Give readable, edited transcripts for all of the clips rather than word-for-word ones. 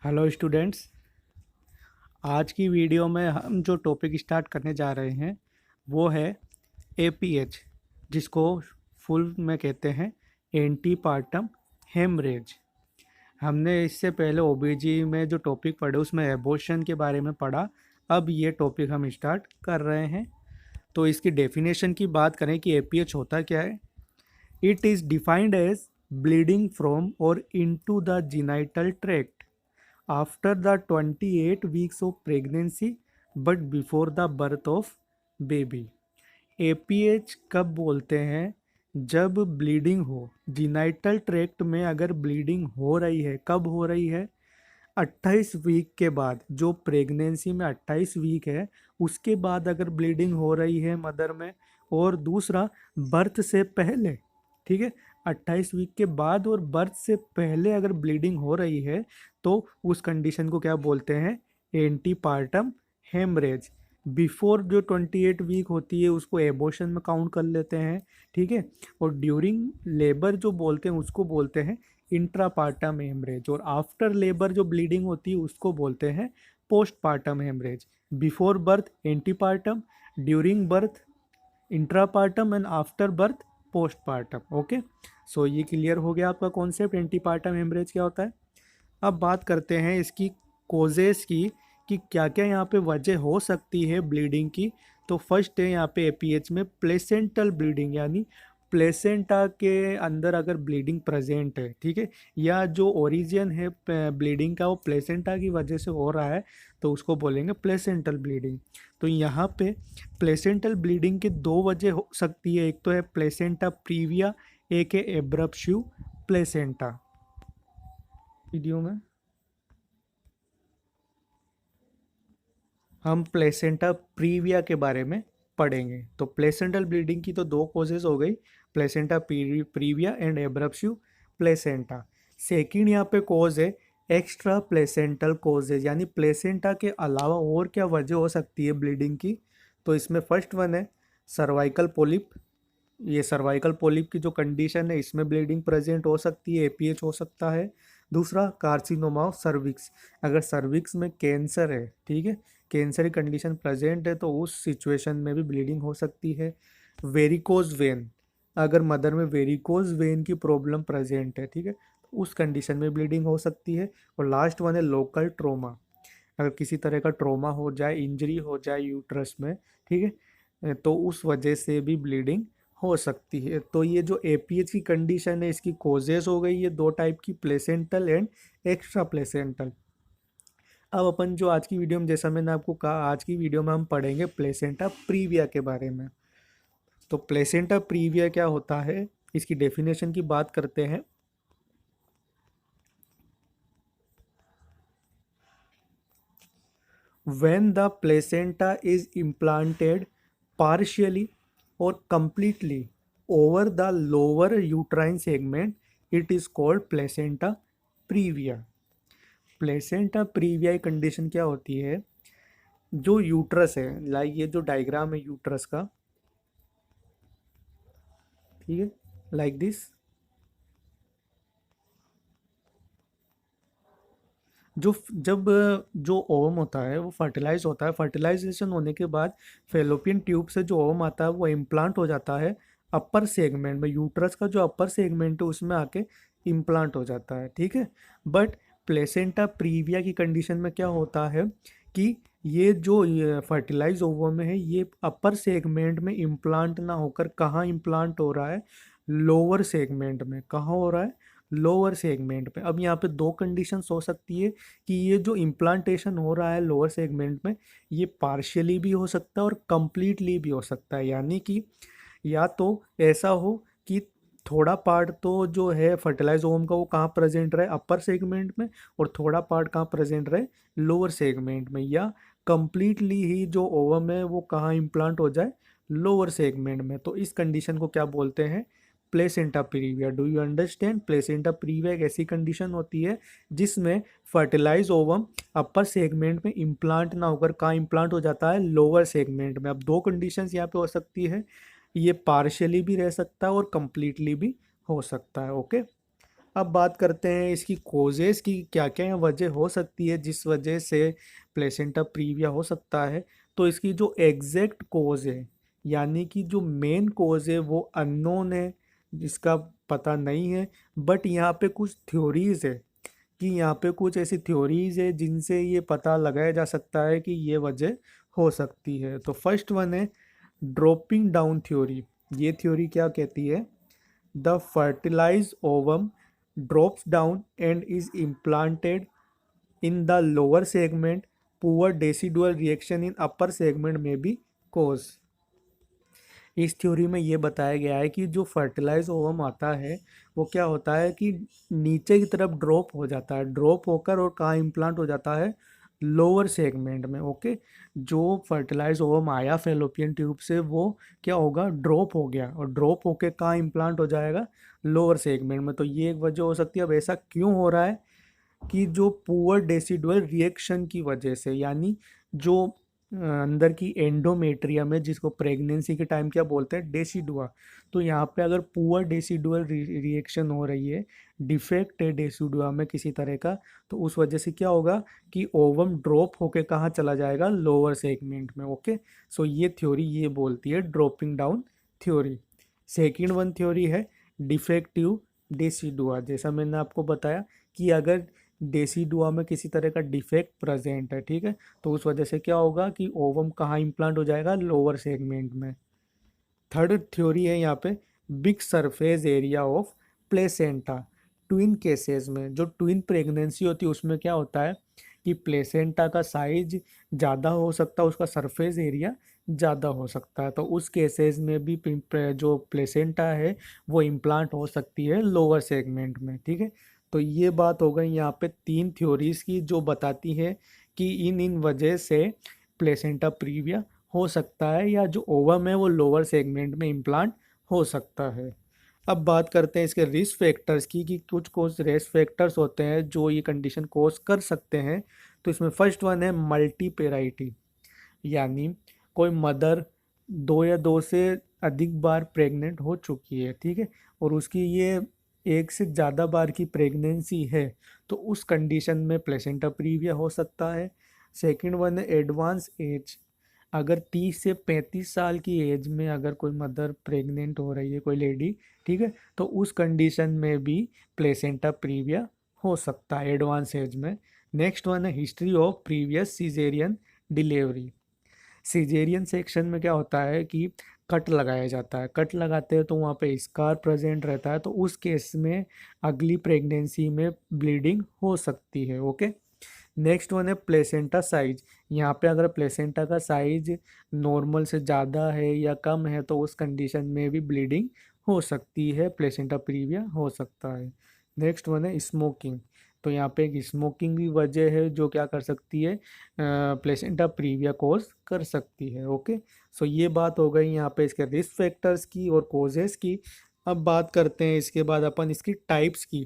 Hello students. आज की video में हम जो टॉपिक स्टार्ट करने जा रहे हैं वो है एपीएच, जिसको फुल में कहते हैं एंटीपार्टम हेमरेज। हमने इससे पहले ओबीजी में जो टॉपिक पढ़े उसमें एबॉर्शन के बारे में पढ़ा। अब ये टॉपिक हम स्टार्ट कर रहे हैं। तो इसकी डेफिनेशन की बात करें कि एपीएच होता क्या है। It is defined as bleeding from और into the genital tract after the 28 weeks of pregnancy but before the birth of baby। APH कब बोलते हैं? जब ब्लीडिंग हो, जीनाइटल ट्रैक्ट में अगर ब्लीडिंग हो रही है, कब हो रही है? 28 वीक के बाद। जो प्रेगनेंसी में 28 वीक है उसके बाद अगर ब्लीडिंग हो रही है मदर में, और दूसरा बर्थ से पहले, ठीक है, 28 वीक के बाद और बर्थ से पहले अगर ब्लीडिंग हो रही है तो उस कंडीशन को क्या बोलते हैं? Antepartum haemorrhage. बिफोर जो 28 वीक होती है उसको एबॉर्शन में काउंट कर लेते हैं, ठीक है। और ड्यूरिंग लेबर जो बोलते हैं उसको बोलते हैं इंट्रापार्टम हेमरेज। और आफ्टर लेबर जो ब्लीडिंग होती है उसको बोलते हैं postpartum haemorrhage. Before birth antepartum, during birth intrapartum and after birth postpartum. Okay, so ये क्लियर हो गया आपका कॉन्सेप्ट एंटीपार्टम हेमरेज क्या होता है। अब बात करते हैं इसकी कोजेस की, कि क्या क्या यहाँ पे वजह हो सकती है ब्लीडिंग की। तो फर्स्ट है यहाँ पे एपीएच में प्लेसेंटल ब्लीडिंग, यानी प्लेसेंटा के अंदर अगर ब्लीडिंग प्रेजेंट है, ठीक है, या जो ओरिजिन है ब्लीडिंग का वो प्लेसेंटा की वजह से हो रहा है तो उसको बोलेंगे प्लेसेंटल ब्लीडिंग। तो यहाँ पे प्लेसेंटल ब्लीडिंग की दो वजह हो सकती है। एक तो है प्लेसेंटा प्रीविया, एक है एब्रप्शिव प्लेसेंटा। वीडियो में हम प्लेसेंटा प्रीविया के बारे में पढ़ेंगे। तो प्लेसेंटल ब्लीडिंग की तो दो कॉजेज हो गई, placenta previa and abruptive placenta. Second यहाँ पे कॉज है एक्स्ट्रा प्लेसेंटल कॉजेज, यानी प्लेसेंटा के अलावा और क्या वजह हो सकती है ब्लीडिंग की। तो इसमें फर्स्ट वन है सर्वाइकल पोलिप। ये सर्वाइकल पोलिप की जो कंडीशन है इसमें ब्लीडिंग प्रेजेंट हो सकती है, एपीएच हो सकता है। दूसरा कार्सिनोमा ऑफ सर्विक्स, अगर सर्विक्स में कैंसर है, ठीक है, कैंसर की कंडीशन प्रेजेंट है तो उस सिचुएशन में भी ब्लीडिंग हो सकती है। वेरिकोज वेन, अगर मदर में वेरिकोज वेन की प्रॉब्लम प्रेजेंट है, ठीक है, तो उस कंडीशन में ब्लीडिंग हो सकती है। और लास्ट वन है लोकल ट्रोमा, अगर किसी तरह का ट्रोमा हो जाए, इंजरी हो जाए यूट्रस में, ठीक है, तो उस वजह से भी ब्लीडिंग हो सकती है। तो ये जो एपीएच की कंडीशन है इसकी कोजेस हो गई ये दो टाइप की, प्लेसेंटल एंड एक्स्ट्रा प्लेसेंटल। अब अपन जो आज की वीडियो में, जैसा मैंने आपको कहा, आज की वीडियो में हम पढ़ेंगे प्लेसेंटा प्रीविया के बारे में। तो प्लेसेंटा प्रीविया क्या होता है, इसकी डेफिनेशन की बात करते हैं। When the placenta is implanted partially or completely over the lower uterine segment, it is called placenta previa। Placenta previa condition क्या होती है? जो यूट्रस है, लाइक ये जो डायग्राम है यूट्रस का, ठीक है, लाइक दिस। जो जब जो ओवम होता है वो फर्टिलाइज होता है, फर्टिलाइजेशन होने के बाद फेलोपियन ट्यूब से जो ओवम आता है वो इम्प्लांट हो जाता है अपर सेगमेंट में। यूट्रस का जो अपर सेगमेंट है उसमें आके इम्प्लांट हो जाता है, ठीक है। बट प्लेसेंटा प्रीविया की कंडीशन में क्या होता है कि ये जो फर्टिलाइज ओवम है ये अपर सेगमेंट में इम्प्लांट ना होकर कहाँ इम्प्लांट हो रहा है? लोअर सेगमेंट में। कहाँ हो रहा है? लोअर सेगमेंट पे। अब यहाँ पे दो कंडीशंस हो सकती है कि ये जो इम्प्लांटेशन हो रहा है लोअर सेगमेंट में ये पार्शियली भी हो सकता है और कंप्लीटली भी हो सकता है। यानी कि या तो ऐसा हो कि थोड़ा पार्ट तो जो है फर्टिलाइज ओवम का वो कहाँ प्रेजेंट रहे? अपर सेगमेंट में, और थोड़ा पार्ट कहाँ प्रेजेंट रहे? लोअर सेगमेंट में। या कंप्लीटली ही जो ओवम है वो कहाँ इम्प्लांट हो जाए? लोअर सेगमेंट में। तो इस कंडीशन को क्या बोलते हैं? Placenta previa. Do you understand? Placenta previa एक ऐसी कंडीशन होती है जिसमें फर्टिलाइज ओवम अपर सेगमेंट में इम्प्लांट ना होकर कहाँ इम्प्लांट हो जाता है? लोअर सेगमेंट में। अब दो कंडीशंस यहाँ पे हो सकती है, ये पार्शियली भी रह सकता है और कंप्लीटली भी हो सकता है। ओके, अब बात करते हैं इसकी कोजेस की, क्या क्या वजह हो सकती है जिस वजह से प्लेसेंटा प्रीविया हो सकता है। तो इसकी जो एग्जैक्ट कोज है, यानी कि जो मेन कोज है वो अननोन है, जिसका पता नहीं है। बट यहाँ पे कुछ थ्योरीज है, कि यहाँ पे कुछ ऐसी थ्योरीज है जिनसे ये पता लगाया जा सकता है कि ये वजह हो सकती है। तो फर्स्ट वन है ड्रॉपिंग डाउन थ्योरी। ये थ्योरी क्या कहती है? The fertilized ovum drops down and is implanted in the lower segment. Poor decidual reaction in upper segment may be cause. इस थ्योरी में ये बताया गया है कि जो फर्टिलाइज ओवम आता है वो क्या होता है कि नीचे की तरफ ड्रॉप हो जाता है, ड्रॉप होकर और कहाँ इम्प्लांट हो जाता है? लोअर सेगमेंट में। ओके, जो फर्टिलाइज ओवम आया फेलोपियन ट्यूब से वो क्या होगा? ड्रॉप हो गया, और ड्रॉप होके कहाँ इम्प्लांट हो जाएगा? लोअर सेगमेंट में। तो ये एक वजह हो सकती है। अब ऐसा क्यों हो रहा है? कि जो पुअर डेसिडुअल रिएक्शन की वजह से, यानी जो अंदर की एंडोमेट्रियम है जिसको प्रेगनेंसी के टाइम क्या बोलते हैं? डेसिडुआ। तो यहाँ पे अगर पुअर डेसिडुअल रिएक्शन हो रही है, डिफेक्ट है डेसिडुआ में किसी तरह का, तो उस वजह से क्या होगा कि ओवम ड्रॉप होके कहाँ चला जाएगा? लोअर सेगमेंट में। ओके, सो ये थ्योरी ये बोलती है dropping down theory. Second one theory है डिफेक्टिव डेसिडुआ। जैसा मैंने आपको बताया कि अगर डेसिडुआ में किसी तरह का डिफेक्ट प्रेजेंट है, ठीक है, तो उस वजह से क्या होगा कि ओवम कहाँ इम्प्लांट हो जाएगा? लोअर सेगमेंट में। थर्ड थ्योरी है यहाँ पे big surface area of placenta. Twin cases में, जो ट्विन प्रेगनेंसी होती है उसमें क्या होता है कि प्लेसेंटा का साइज ज़्यादा हो सकता है, उसका सरफेस एरिया ज़्यादा हो सकता है। तो उस केसेस में भी जो प्लेसेंटा है वो इम्प्लांट हो सकती है लोअर सेगमेंट में। ठीक है, तो ये बात हो गई यहाँ पे तीन थ्योरीज की जो बताती है कि इन वजह से प्लेसेंटा प्रीविया हो सकता है, या जो ओवम है वो लोअर सेगमेंट में इम्प्लांट हो सकता है। अब बात करते हैं इसके रिस्क फैक्टर्स की, कि कुछ रिस्क फैक्टर्स होते हैं जो ये कंडीशन कोज कर सकते हैं। तो इसमें फर्स्ट वन है मल्टीपेराइटी, यानी कोई मदर दो या दो से अधिक बार प्रेग्नेंट हो चुकी है, ठीक है, और उसकी ये एक से ज़्यादा बार की प्रेगनेंसी है, तो उस कंडीशन में प्लेसेंटा प्रीविया हो सकता है। सेकंड वन है एडवांस एज। अगर 30 से 35 साल की एज में अगर कोई मदर प्रेग्नेंट हो रही है, कोई लेडी, ठीक है, तो उस कंडीशन में भी प्लेसेंटा प्रीविया हो सकता है एडवांस एज में। नेक्स्ट वन है history of previous caesarean delivery. Caesarean section में क्या होता है कि कट लगाया जाता है, कट लगाते हैं तो वहाँ पे स्कार प्रेजेंट रहता है, तो उस केस में अगली प्रेगनेंसी में ब्लीडिंग हो सकती है। ओके, नेक्स्ट वन है प्लेसेंटा साइज। यहाँ पे अगर प्लेसेंटा का साइज नॉर्मल से ज़्यादा है या कम है तो उस कंडीशन में भी ब्लीडिंग हो सकती है, प्लेसेंटा प्रीविया हो सकता है। नेक्स्ट वन है स्मोकिंग। तो यहाँ पे एक स्मोकिंग भी वजह है जो क्या कर सकती है? प्लेसेंटा प्रीविया कोज कर सकती है। ओके, सो ये बात हो गई यहाँ पे इसके रिस्क फैक्टर्स की और कोजेस की। अब बात करते हैं इसके बाद अपन इसकी टाइप्स की,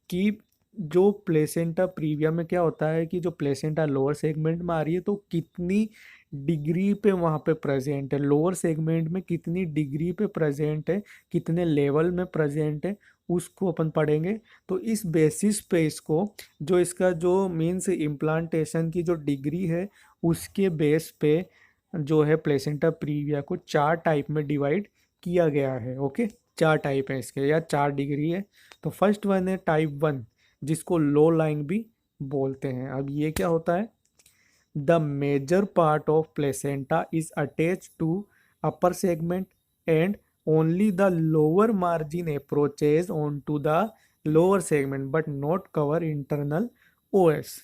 कि जो प्लेसेंटा प्रीविया में क्या होता है कि जो प्लेसेंटा लोअर सेगमेंट में आ रही है तो कितनी डिग्री पे वहाँ पे प्रेजेंट है, लोअर सेगमेंट में कितनी डिग्री पे प्रेजेंट है, कितने लेवल में प्रेजेंट है, उसको अपन पढ़ेंगे। तो इस बेसिस पे इसको, जो इसका जो मीन्स इम्प्लांटेशन की जो डिग्री है उसके बेस पे जो है प्लेसेंटा प्रीविया को 4 टाइप में डिवाइड किया गया है। ओके, 4 टाइप है इसके, या 4 डिग्री है। तो फर्स्ट वन है टाइप 1, जिसको लो लाइंग भी बोलते हैं। अब ये क्या होता है? The major part of placenta is attach to upper segment and only the lower margin approaches on to the lower segment but not cover internal os.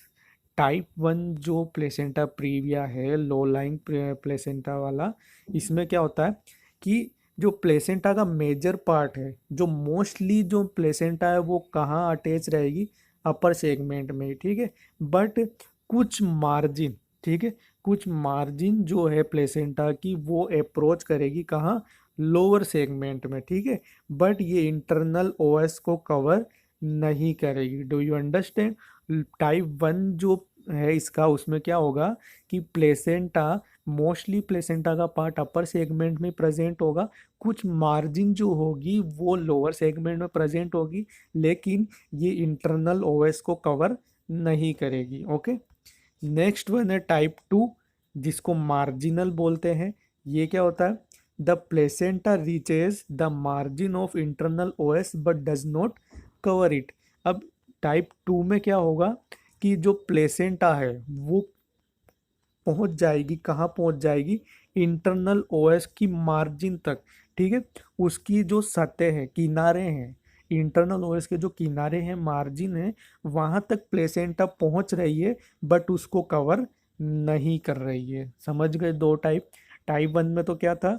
Type 1 जो प्लेसेंटा प्रीविया है, लो लाइंग प्लेसेंटा वाला, इसमें क्या होता है कि जो placenta का मेजर पार्ट है, जो मोस्टली जो प्लेसेंटा है वो कहाँ अटैच रहेगी? अपर सेगमेंट में, ठीक है, बट कुछ मार्जिन, ठीक है, कुछ मार्जिन जो है प्लेसेंटा की वो अप्रोच करेगी कहाँ? लोअर सेगमेंट में, ठीक है, बट ये इंटरनल ओएस को कवर नहीं करेगी। Do you understand? टाइप 1 जो है इसका, उसमें क्या होगा कि प्लेसेंटा, मोस्टली प्लेसेंटा का पार्ट अपर सेगमेंट में प्रेजेंट होगा, कुछ मार्जिन जो होगी वो लोअर सेगमेंट में प्रेजेंट होगी, लेकिन ये इंटरनल ओएस को कवर नहीं करेगी। ओके, नेक्स्ट वन है टाइप 2, जिसको मार्जिनल बोलते हैं। ये क्या होता है? The placenta reaches the margin of internal OS but does not cover it. अब टाइप 2 में क्या होगा कि जो प्लेसेंटा है वो पहुंच जाएगी, कहाँ पहुंच जाएगी? इंटरनल ओएस की मार्जिन तक, ठीक है। उसकी जो सतह है, किनारे हैं, इंटरनल ओएस के जो किनारे हैं, मार्जिन है, वहां तक प्लेसेंटा पहुंच रही है, बट उसको कवर नहीं कर रही है। समझ गए? दो टाइप। टाइप 1 में तो क्या था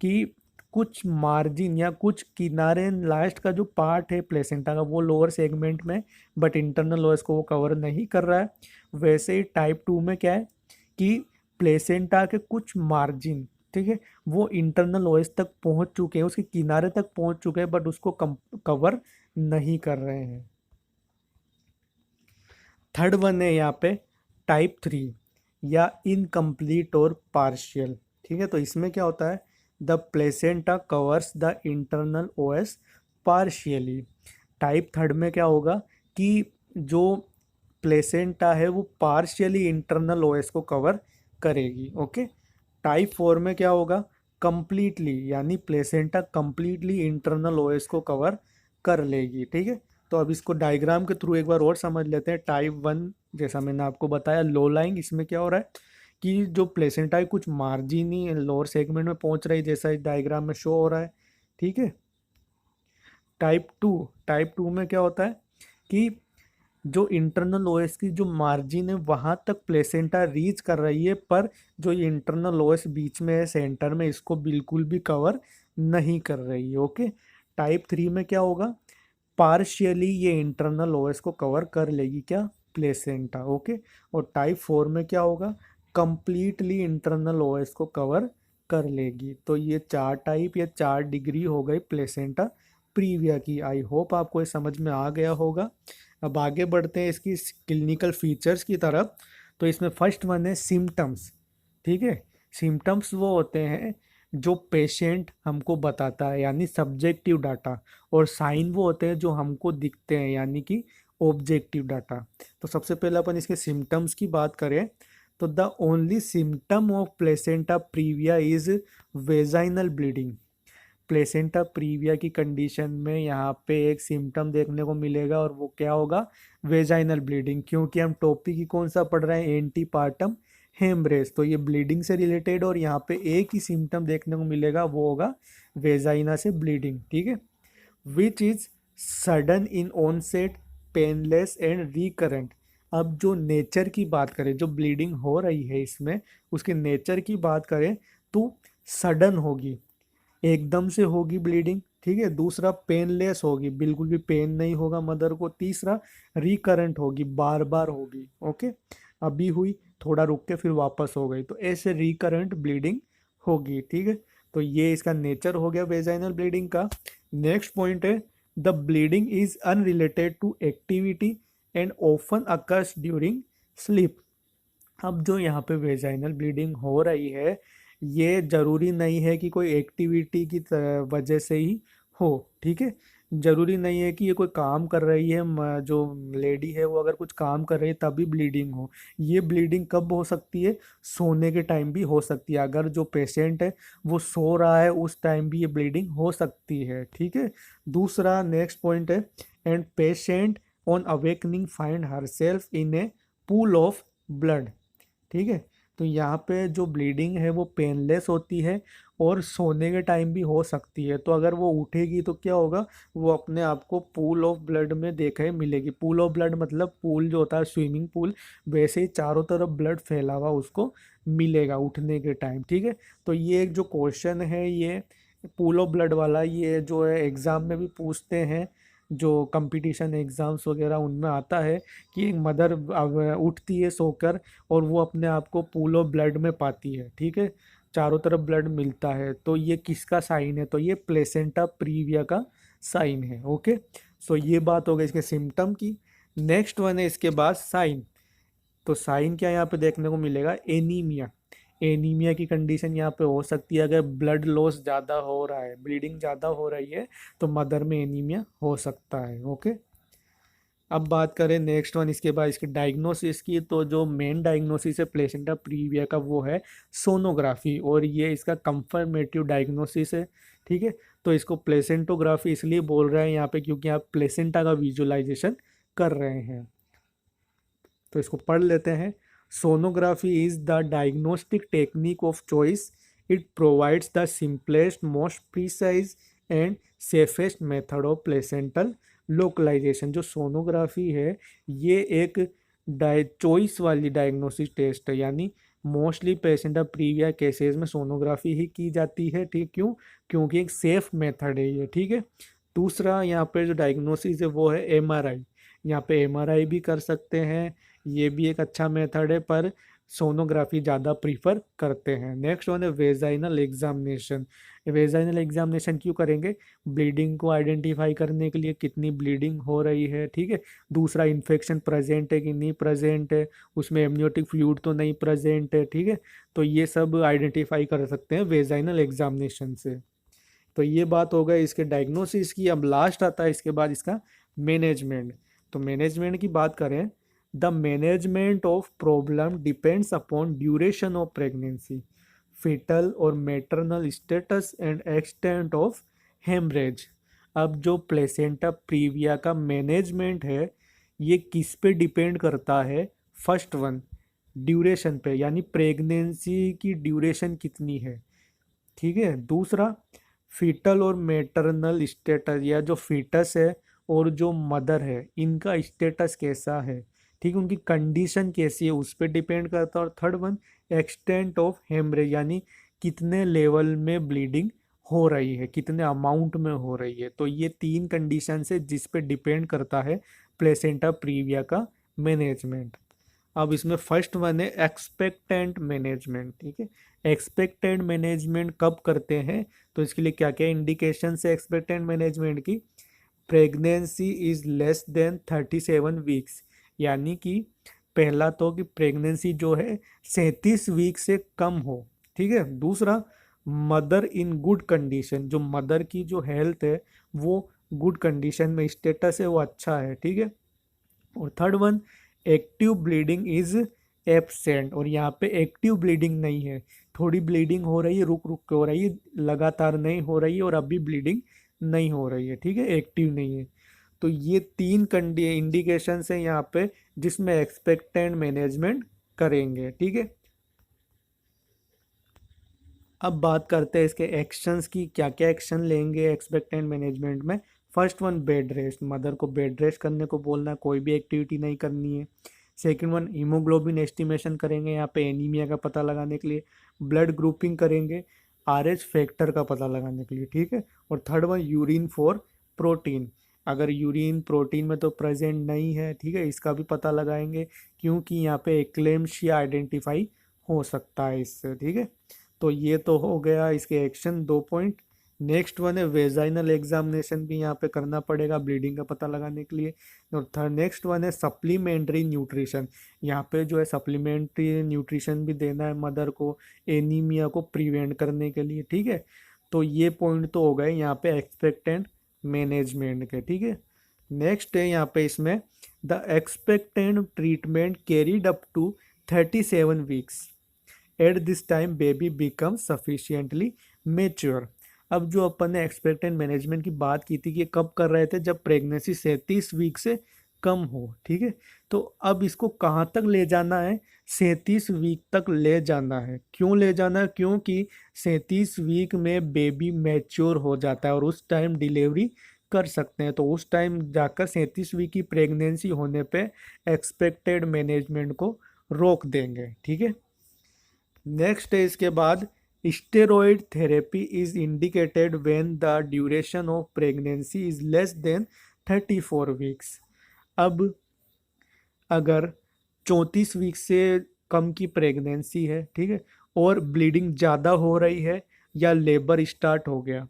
कि कुछ मार्जिन या कुछ किनारे, लास्ट का जो पार्ट है प्लेसेंटा का वो लोअर सेगमेंट में, बट इंटरनल ओएस को वो कवर नहीं कर रहा है। वैसे ही टाइप 2 में क्या है कि प्लेसेंटा के कुछ मार्जिन, ठीक है, वो इंटरनल ओएस तक पहुंच चुके हैं, उसके किनारे तक पहुंच चुके हैं, बट उसको कवर नहीं कर रहे हैं। थर्ड वन है यहाँ पे टाइप 3 या इनकम्प्लीट और पार्शियल, ठीक है। तो इसमें क्या होता है? The placenta covers the internal OS partially. Type third में क्या होगा कि जो प्लेसेंटा है वो पार्शियली इंटरनल ओएस को कवर करेगी। ओके, टाइप 4 में क्या होगा? कंप्लीटली, यानी प्लेसेंटा कंप्लीटली इंटरनल ओएस को कवर कर लेगी, ठीक है। तो अब इसको डायग्राम के थ्रू एक बार और समझ लेते हैं। टाइप 1 जैसा मैंने आपको बताया लो लाइंग, इसमें क्या हो रहा है कि जो प्लेसेंटा है कुछ मार्जिन ही लोअर सेगमेंट में पहुंच रही, जैसा इस डायग्राम में शो हो रहा है, ठीक है। टाइप 2 में क्या होता है कि जो इंटरनल ओएस की जो मार्जिन है वहां तक प्लेसेंटा रीच कर रही है, पर जो ये इंटरनल ओएस बीच में है सेंटर में, इसको बिल्कुल भी कवर नहीं कर रही है। ओके, टाइप 3 में क्या होगा? पार्शियली ये इंटरनल ओएस को कवर कर लेगी, क्या? प्लेसेंटा। ओके, और टाइप 4 में क्या होगा? कंप्लीटली इंटरनल ओएस को कवर कर लेगी। तो ये 4 टाइप या 4 डिग्री हो गई प्लेसेंटा प्रीविया की। आई होप आपको ये समझ में आ गया होगा। अब आगे बढ़ते हैं इसकी क्लिनिकल फीचर्स की तरफ। तो इसमें फर्स्ट वन है सिम्टम्स, ठीक है। सिम्टम्स वो होते हैं जो पेशेंट हमको बताता है, यानी सब्जेक्टिव डाटा, और साइन वो होते हैं जो हमको दिखते हैं, यानी कि ऑब्जेक्टिव डाटा। तो सबसे पहले अपन इसके सिम्टम्स की बात करें तो the only symptom of placenta previa is vaginal bleeding. Placenta previa की कंडीशन में यहाँ पे एक सिम्टम देखने को मिलेगा, और वो क्या होगा? Vaginal bleeding. क्योंकि हम टॉपिक ही कौन सा पढ़ रहे हैं? Antepartum haemorrhage. तो ये ब्लीडिंग से रिलेटेड, और यहाँ पे एक ही सिम्टम देखने को मिलेगा, वो होगा वेजाइना से ब्लीडिंग, ठीक है। Which is sudden in onset, painless and recurrent. अब जो नेचर की बात करें, जो ब्लीडिंग हो रही है इसमें, उसके नेचर की बात करें तो सडन होगी, एकदम से होगी ब्लीडिंग, ठीक है। दूसरा पेनलेस होगी, बिल्कुल भी पेन नहीं होगा मदर को। तीसरा रिकरेंट होगी, बार बार होगी। ओके, अभी हुई, थोड़ा रुक के फिर वापस हो गई, तो ऐसे रिकरेंट ब्लीडिंग होगी, ठीक है। तो ये इसका नेचर हो गया वेजाइनल ब्लीडिंग का। नेक्स्ट पॉइंट है the bleeding is unrelated to activity and often occurs during sleep. अब जो यहाँ पे वेजाइनल ब्लीडिंग हो रही है, ये जरूरी नहीं है कि कोई एक्टिविटी की वजह से ही हो, ठीक है। जरूरी नहीं है कि ये कोई काम कर रही है, जो लेडी है वो अगर कुछ काम कर रही है तभी ब्लीडिंग हो। ये ब्लीडिंग कब हो सकती है? सोने के टाइम भी हो सकती है। अगर जो पेशेंट है वो सो रहा है उस टाइम भी ये ब्लीडिंग हो सकती है, ठीक है। दूसरा नेक्स्ट पॉइंट है and patient on awakening find herself in A pool of blood, ठीक है। तो यहाँ पे जो ब्लीडिंग है वो पेनलेस होती है, और सोने के टाइम भी हो सकती है। तो अगर वो उठेगी तो क्या होगा? वो अपने आप को पूल ऑफ ब्लड में देखे मिलेगी। पूल ऑफ ब्लड मतलब पूल जो होता है स्विमिंग पूल, वैसे ही चारों तरफ ब्लड फैला हुआ उसको मिलेगा उठने के टाइम, ठीक है। तो ये एक जो क्वेश्चन है, ये पूल ऑफ ब्लड वाला, ये जो है एग्ज़ाम में भी पूछते हैं, जो कंपटीशन एग्ज़ाम्स वगैरह उनमें आता है कि एक मदर उठती है सोकर और वो अपने आप को पूल ऑफ ब्लड में पाती है, ठीक है, चारों तरफ ब्लड मिलता है। तो ये किसका साइन है? तो ये प्लेसेंटा प्रीविया का साइन है। ओके, सो ये बात हो गई इसके सिम्टम की। नेक्स्ट वन है इसके बाद साइन। तो साइन क्या यहाँ पे देखने को मिलेगा, एनीमिया। एनीमिया की कंडीशन यहाँ पे हो सकती है, अगर ब्लड लॉस ज़्यादा हो रहा है, ब्लीडिंग ज़्यादा हो रही है, तो मदर में एनीमिया हो सकता है। ओके, अब बात करें नेक्स्ट वन इसके बाद इसके डायग्नोसिस की, तो जो मेन डायग्नोसिस है प्लेसेंटा प्रीविया का वो है सोनोग्राफी, और ये इसका कंफर्मेटिव डायग्नोसिस है। ठीक है, तो इसको प्लेसेंटोग्राफी इसलिए बोल रहे हैं यहाँ पे क्योंकि आप प्लेसेंटा का विजुअलाइजेशन कर रहे हैं। तो इसको पढ़ लेते हैं। Sonography is the diagnostic technique of choice. It provides the simplest, most precise and safest method of placental localisation. जो सोनोग्राफी है ये एक चॉइस वाली डायग्नोसिस टेस्ट है, यानी मोस्टली प्लेसेंटा प्रीविया केसेस में सोनोग्राफी ही की जाती है। ठीक, क्यों? क्योंकि एक सेफ मेथड है ये। ठीक है, दूसरा यहाँ पे जो डायग्नोसिस है वो है एमआरआई। यहाँ पे एमआरआई भी कर सकते हैं, ये भी एक अच्छा मेथड है, पर सोनोग्राफी ज़्यादा प्रीफर करते हैं। नेक्स्ट वन है वेजाइनल एग्जामिनेशन। वेजाइनल एग्जामिनेशन क्यों करेंगे? ब्लीडिंग को आइडेंटिफाई करने के लिए, कितनी ब्लीडिंग हो रही है। ठीक है, दूसरा इन्फेक्शन प्रेजेंट है कि नहीं प्रेजेंट है, उसमें एमनियोटिक फ्लूइड तो नहीं प्रेजेंट है। ठीक है, तो ये सब आइडेंटिफाई कर सकते हैं वेजाइनल एग्जामिनेशन से। तो ये बात हो गई इसके डायग्नोसिस की। अब लास्ट आता है इसके बाद इसका मैनेजमेंट। तो मैनेजमेंट की बात करें, the management of problem depends upon duration of pregnancy, fetal और maternal status and extent of hemorrhage। अब जो प्लेसेंटा प्रीविया का मैनेजमेंट है ये किस पे डिपेंड करता है? फर्स्ट वन, ड्यूरेशन पे, यानी प्रेगनेंसी की ड्यूरेशन कितनी है। ठीक है, दूसरा फीटल और मैटरनल स्टेटस, या जो फीटस है और जो मदर है इनका स्टेटस कैसा है। ठीक है, उनकी कंडीशन कैसी है उस पर डिपेंड करता है। और third one, extent of haemorrhage, यानी कितने लेवल में ब्लीडिंग हो रही है, कितने अमाउंट में हो रही है। तो ये तीन कंडीशन है जिस पे डिपेंड करता है प्लेसेंटा प्रीविया का मैनेजमेंट। अब इसमें फर्स्ट वन है एक्सपेक्टेंट मैनेजमेंट। ठीक है, एक्सपेक्टेंट मैनेजमेंट कब करते हैं? तो इसके लिए क्या क्या इंडिकेशन है एक्सपेक्टेंट मैनेजमेंट की? Pregnancy is less than 37 weeks, यानी कि पहला तो कि प्रेगनेंसी जो है 37 वीक से कम हो। ठीक है, दूसरा मदर इन गुड कंडीशन, जो मदर की जो हेल्थ है वो गुड कंडीशन में, स्टेटस है वो अच्छा है। ठीक है, और third one, active bleeding is absent, और यहाँ पे एक्टिव ब्लीडिंग नहीं है, थोड़ी ब्लीडिंग हो रही है, रुक रुक के हो रही है, लगातार नहीं हो रही है, और अभी ब्लीडिंग नहीं हो रही है। ठीक है, एक्टिव नहीं है। तो ये तीन इंडिकेशंस हैं यहाँ पे जिसमें एक्सपेक्टेंट मैनेजमेंट करेंगे। ठीक है, अब बात करते हैं इसके एक्शंस की, क्या क्या एक्शन लेंगे एक्सपेक्टेंट मैनेजमेंट में। First one, bed rest, mother को बेड रेस्ट करने को बोलना है, कोई भी एक्टिविटी नहीं करनी है। सेकंड वन, हीमोग्लोबिन एस्टिमेशन करेंगे यहाँ पे एनीमिया का पता लगाने के लिए। ब्लड ग्रुपिंग करेंगे आरएच फैक्टर का पता लगाने के लिए। ठीक है, और third one, urine for protein, अगर यूरिन प्रोटीन में तो प्रेजेंट नहीं है, ठीक है, इसका भी पता लगाएंगे क्योंकि यहाँ पे एक्लेम्शिया आइडेंटिफाई हो सकता है इससे। ठीक है, तो ये तो हो गया इसके एक्शन 2 पॉइंट। नेक्स्ट वन है वेजाइनल एग्जामिनेशन भी यहाँ पे करना पड़ेगा ब्लीडिंग का पता लगाने के लिए। और थर्ड नेक्स्ट वन है सप्लीमेंट्री न्यूट्रिशन, यहाँ पे जो है सप्लीमेंट्री न्यूट्रिशन भी देना है मदर को एनीमिया को प्रिवेंट करने के लिए। ठीक है, तो ये पॉइंट तो हो गए यहाँ पे एक्सपेक्टेंट मैनेजमेंट के। ठीक है, नेक्स्ट है यहाँ पे इसमें the expectant treatment carried up to 37 weeks, at this time baby become sufficiently mature. अब जो अपन ने एक्सपेक्टेंट मैनेजमेंट की बात की थी कि कब कर रहे थे, जब प्रेगनेंसी 37 वीक से कम हो। ठीक है, तो अब इसको कहाँ तक ले जाना है? 37 वीक तक ले जाना है। क्यों ले जाना है? क्योंकि 37 वीक में बेबी मैच्योर हो जाता है और उस टाइम डिलीवरी कर सकते हैं। तो उस टाइम जाकर 37 वीक की प्रेगनेंसी होने पे एक्सपेक्टेड मैनेजमेंट को रोक देंगे। ठीक है, नेक्स्ट है इसके बाद steroid therapy is indicated when the duration of pregnancy is less than 34 weeks. अब अगर 34 वीक से कम की प्रेगनेंसी है, ठीक है, और ब्लीडिंग ज़्यादा हो रही है या लेबर स्टार्ट हो गया,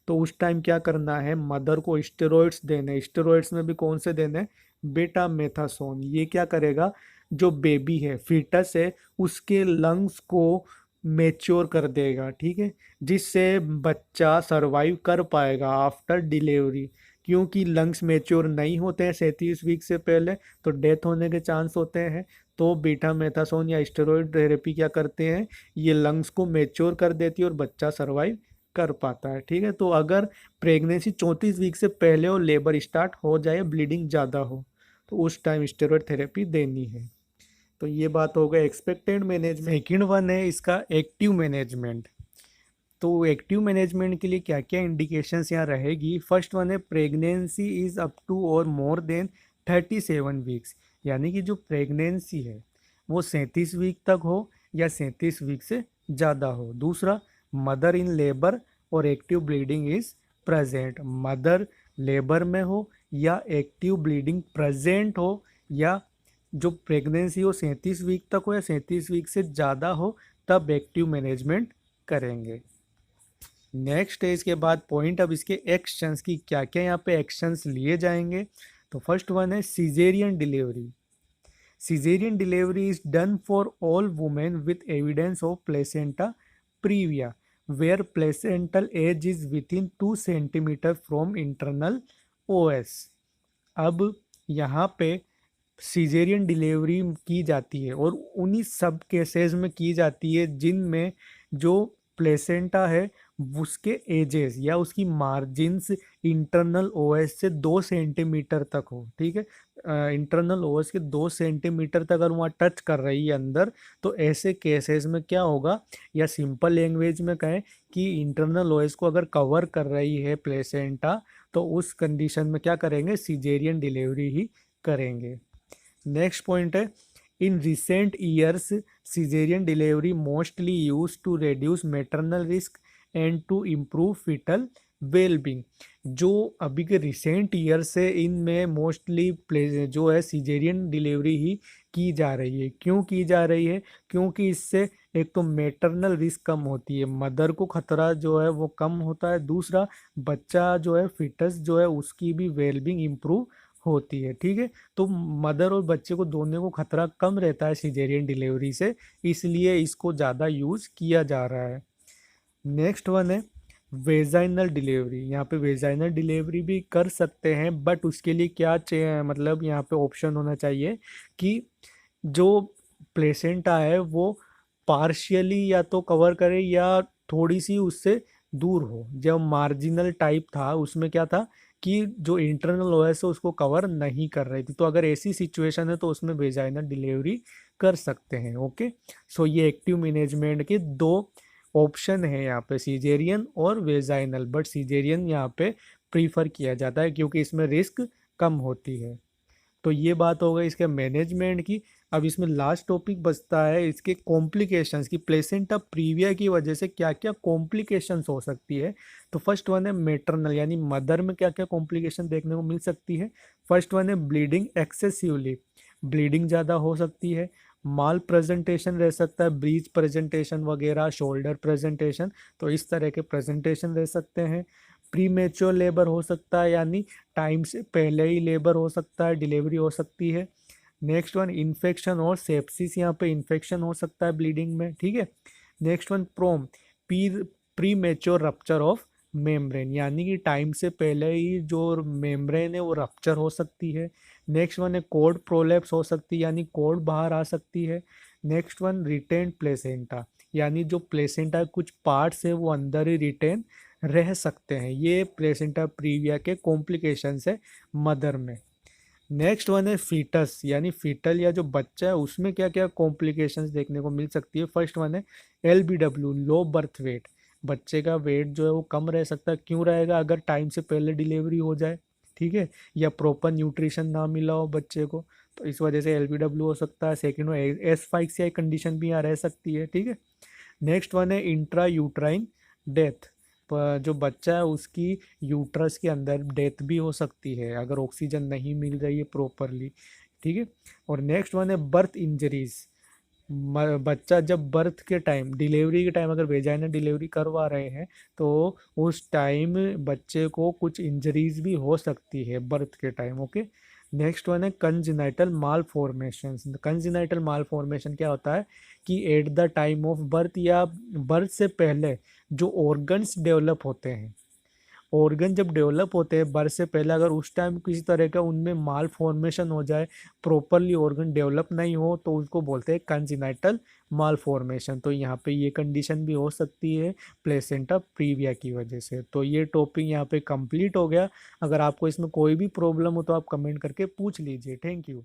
तो उस टाइम क्या करना है? मदर को स्टेरॉइड्स देने। स्टेरॉइड्स में भी कौन से देने? बेटामेथासोन। ये क्या करेगा, जो बेबी है, फीटस है, उसके लंग्स को मेच्योर कर देगा, ठीक है, जिससे बच्चा सरवाइव कर पाएगा आफ्टर डिलीवरी। क्योंकि लंग्स मेच्योर नहीं होते हैं 37 वीक से पहले, तो डेथ होने के चांस होते हैं। तो बेटामेथासोन या स्टेरॉयड थेरेपी क्या करते हैं, ये लंग्स को मेच्योर कर देती है और बच्चा सरवाइव कर पाता है, ठीक है। तो अगर प्रेगनेंसी 34 वीक से पहले और लेबर स्टार्ट हो जाए, ब्लीडिंग ज़्यादा हो, तो उस टाइम स्टेरॉयड थेरेपी देनी है। तो ये बात हो गई एक्सपेक्टेड मैनेजमेंट। सेकेंड वन है इसका एक्टिव मैनेजमेंट। तो एक्टिव मैनेजमेंट के लिए क्या क्या इंडिकेशंस यहाँ रहेगी। फर्स्ट वन है प्रेगनेंसी इज अप टू और मोर देन 37 वीक्स, यानी कि जो प्रेगनेंसी है वो 37 वीक तक हो या 37 वीक से ज़्यादा हो। दूसरा, मदर इन लेबर और active bleeding is present, mother labour में हो या एक्टिव ब्लीडिंग प्रेजेंट हो, या जो प्रेगनेंसी हो 37 वीक तक हो या 37 वीक से ज़्यादा हो, तब एक्टिव मैनेजमेंट करेंगे। नेक्स्ट है इसके बाद पॉइंट, अब इसके एक्शंस की क्या क्या यहाँ पे एक्शंस लिए जाएंगे। तो फर्स्ट वन है caesarean delivery. Caesarean delivery is done for all women with evidence of placenta previa where placental edge is within 2 centimetre from internal os. अब यहाँ पे सीजेरियन डिलीवरी की जाती है और उन्हीं सब केसेस में की जाती है जिनमें जो प्लेसेंटा है उसके एजेस या उसकी मार्जिन्स इंटरनल ओएस से 2 सेंटीमीटर तक हो, ठीक है। इंटरनल ओएस के 2 सेंटीमीटर तक अगर वहाँ टच कर रही है अंदर, तो ऐसे केसेस में क्या होगा, या सिंपल लैंग्वेज में कहें कि इंटरनल ओएस को अगर कवर कर रही है प्लेसेंटा, तो उस कंडीशन में क्या करेंगे, सीजेरियन डिलीवरी ही करेंगे। नेक्स्ट पॉइंट है, in recent years caesarean delivery mostly use to reduce maternal risk and to improve foetal wellbeing. जो अभी के रिसेंट ईयर से इनमें मोस्टली जो है सीजेरियन डिलीवरी ही की जा रही है। क्यों की जा रही है, क्योंकि इससे एक तो मैटरनल रिस्क कम होती है, मदर को खतरा जो है वो कम होता है। दूसरा, बच्चा जो है फिटस जो है उसकी भी वेलबींग इम्प्रूव होती है, ठीक है। तो मदर और बच्चे को दोनों को खतरा कम रहता है सीजेरियन डिलीवरी से, इसलिए इसको ज़्यादा यूज़ किया जा रहा है। नेक्स्ट वन है वेजाइनल डिलीवरी। यहाँ पे वेजाइनल डिलीवरी भी कर सकते हैं, बट उसके लिए क्या मतलब यहाँ पे ऑप्शन होना चाहिए कि जो प्लेसेंटा है वो पार्शियली या तो कवर करे या थोड़ी सी उससे दूर हो। जब मार्जिनल टाइप था उसमें क्या था कि जो इंटरनल ओएस है उसको कवर नहीं कर रही थी, तो अगर ऐसी सिचुएशन है तो उसमें वेजाइनल डिलीवरी कर सकते हैं। ओके, सो ये एक्टिव मैनेजमेंट के दो ऑप्शन है यहाँ पे, सीजेरियन और वेजाइनल, बट सीजेरियन यहाँ पे प्रीफर किया जाता है क्योंकि इसमें रिस्क कम होती है। तो ये बात हो गई इसके मैनेजमेंट की। अब इसमें लास्ट टॉपिक बचता है इसके कॉम्प्लिकेशंस की, प्लेसेंटा प्रीविया की वजह से क्या क्या कॉम्प्लिकेशंस हो सकती है। तो फर्स्ट वन है मैटरनल, यानी मदर में क्या क्या कॉम्प्लिकेशन देखने को मिल सकती है। फर्स्ट वन है ब्लीडिंग एक्सेसिवली, ब्लीडिंग ज़्यादा हो सकती है। माल प्रेजेंटेशन रह सकता है, ब्रीच प्रेजेंटेशन वगैरह, शोल्डर प्रेजेंटेशन, तो इस तरह के प्रेजेंटेशन रह सकते हैं। प्री मेच्योर लेबर हो सकता है, यानी टाइम से पहले ही लेबर हो सकता है, डिलीवरी हो सकती है। नेक्स्ट वन इन्फेक्शन और सेप्सिस, यहाँ पे इन्फेक्शन हो सकता है ब्लीडिंग में, ठीक है। Next one PROM premature rupture of membrane, यानी कि टाइम से पहले ही जो मेम्ब्रेन है वो रप्चर हो सकती है। नेक्स्ट वन है कोड प्रोलेप्स हो सकती है, यानी कोड बाहर आ सकती है। नेक्स्ट वन रिटेन प्लेसेंटा, यानी जो प्लेसेंटा कुछ पार्ट्स है वो अंदर ही रिटेन रह सकते हैं। ये प्लेसेंटा प्रीविया के कॉम्प्लिकेशंस है मदर में। नेक्स्ट वन है फीटस, यानी फीटल या जो बच्चा है उसमें क्या क्या कॉम्प्लिकेशंस देखने को मिल सकती है। फर्स्ट वन है LBW, लो बर्थ वेट, बच्चे का वेट जो है वो कम रह सकता है। क्यों रहेगा, अगर टाइम से पहले डिलीवरी हो जाए, ठीक है, या प्रॉपर न्यूट्रिशन ना मिला हो बच्चे को, तो इस वजह से LBW हो सकता है। सेकेंड वन एसफाइक्सिया कंडीशन भी यहाँ रह सकती है, ठीक है। नेक्स्ट वन है इंट्रा यूट्राइन डेथ, जो बच्चा है उसकी यूट्रस के अंदर डेथ भी हो सकती है अगर ऑक्सीजन नहीं मिल रही है प्रॉपरली, ठीक है। और नेक्स्ट वन है बर्थ इंजरीज, बच्चा जब बर्थ के टाइम, डिलीवरी के टाइम अगर वेजाइनल डिलीवरी करवा रहे हैं तो उस टाइम बच्चे को कुछ इंजरीज भी हो सकती है बर्थ के टाइम। ओके, नेक्स्ट वन है कंजेनाइटल माल फॉर्मेशन। कंजेनाइटल माल फॉर्मेशन क्या होता है कि at the time of birth या बर्थ से पहले जो ऑर्गन्स डेवलप होते हैं, ऑर्गन जब डेवलप होते हैं बर्थ से पहले, अगर उस टाइम किसी तरह का उनमें माल फॉर्मेशन हो जाए, प्रॉपरली ऑर्गन डेवलप नहीं हो, तो उसको बोलते हैं कंजेनाइटल माल फॉर्मेशन। तो यहाँ पे ये कंडीशन भी हो सकती है प्लेसेंटा प्रीविया की वजह से। तो ये टॉपिक यहाँ पे कंप्लीट हो गया। अगर आपको इसमें कोई भी प्रॉब्लम हो तो आप कमेंट करके पूछ लीजिए। Thank you.